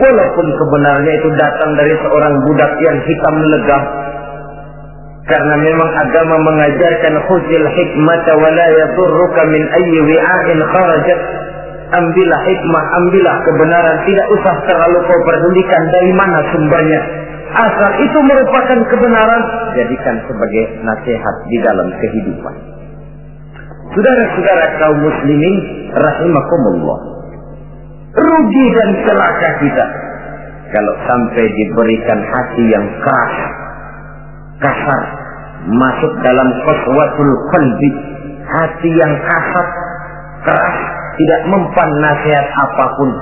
[SPEAKER 1] Walaupun kebenarannya itu datang dari seorang budak yang hitam legam. Karena memang agama mengajarkan khuzil hikmata wa la yadurruka min ayyi wi'ain kharajat. Ambillah hikmah, ambillah kebenaran, tidak usah terlalu kau pedulikan dari mana sumbernya. Asal itu merupakan kebenaran, jadikan sebagai nasihat di dalam kehidupan. Saudara-saudara kaum muslimin rahimakumullah, rugi dan celaka kita kalau sampai diberikan hati yang keras, kasar, masuk dalam qaswatul qalbi, hati yang kasar, keras, tidak mempan nasihat apapun.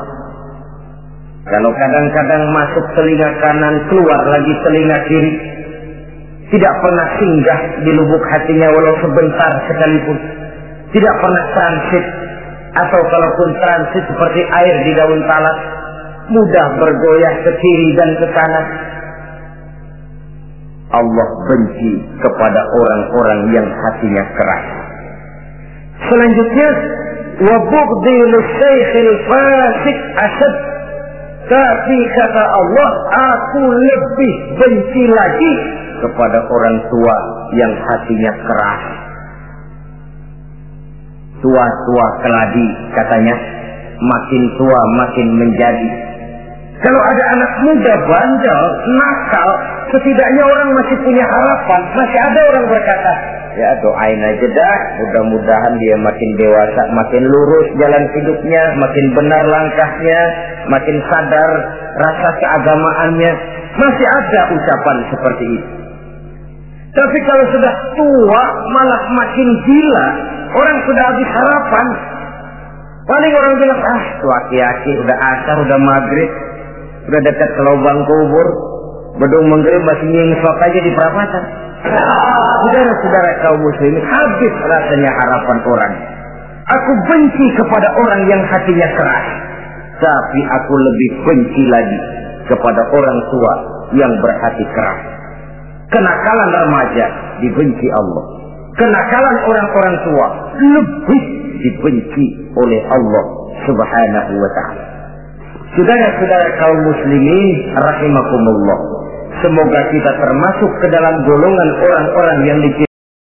[SPEAKER 1] Kalau kadang-kadang masuk telinga kanan, keluar lagi telinga kiri, tidak pernah singgah di lubuk hatinya walau sebentar sekalipun, tidak pernah transit, atau kalaupun transit seperti air di daun talas, mudah bergoyah ke kiri dan ke kanan. Allah benci kepada orang-orang yang hatinya keras. Selanjutnya, wa bughdil syaikhil fasik asad. Tapi kata Allah, aku lebih benci lagi kepada orang tua yang hatinya keras. Tua-tua keladi katanya, makin tua makin menjadi. Kalau ada anak muda bandel, nakal, setidaknya orang masih punya harapan. Masih ada orang berkata, ya doain aja dah, mudah-mudahan dia makin dewasa, makin lurus jalan hidupnya, makin benar langkahnya, makin sadar rasa keagamaannya. Masih ada ucapan seperti itu. Tapi kalau sudah tua malah makin gila, orang sudah habis harapan. Paling orang bilang, tua aki-aki, udah asar, udah maghrib, udah dekat ke lubang kubur, bedung maghrib masih nyingsok aja di perapatan. Saudara-saudara kaum muslimin, habis rasanya harapan orang. Aku benci kepada orang yang hatinya keras, tapi aku lebih benci lagi kepada orang tua yang berhati keras. Kenakalan remaja dibenci Allah, kenakalan orang-orang tua lebih dibenci oleh Allah Subhanahu wa ta'ala. Saudara-saudara kaum muslimin rahimakumullah, semoga kita termasuk ke dalam golongan orang-orang yang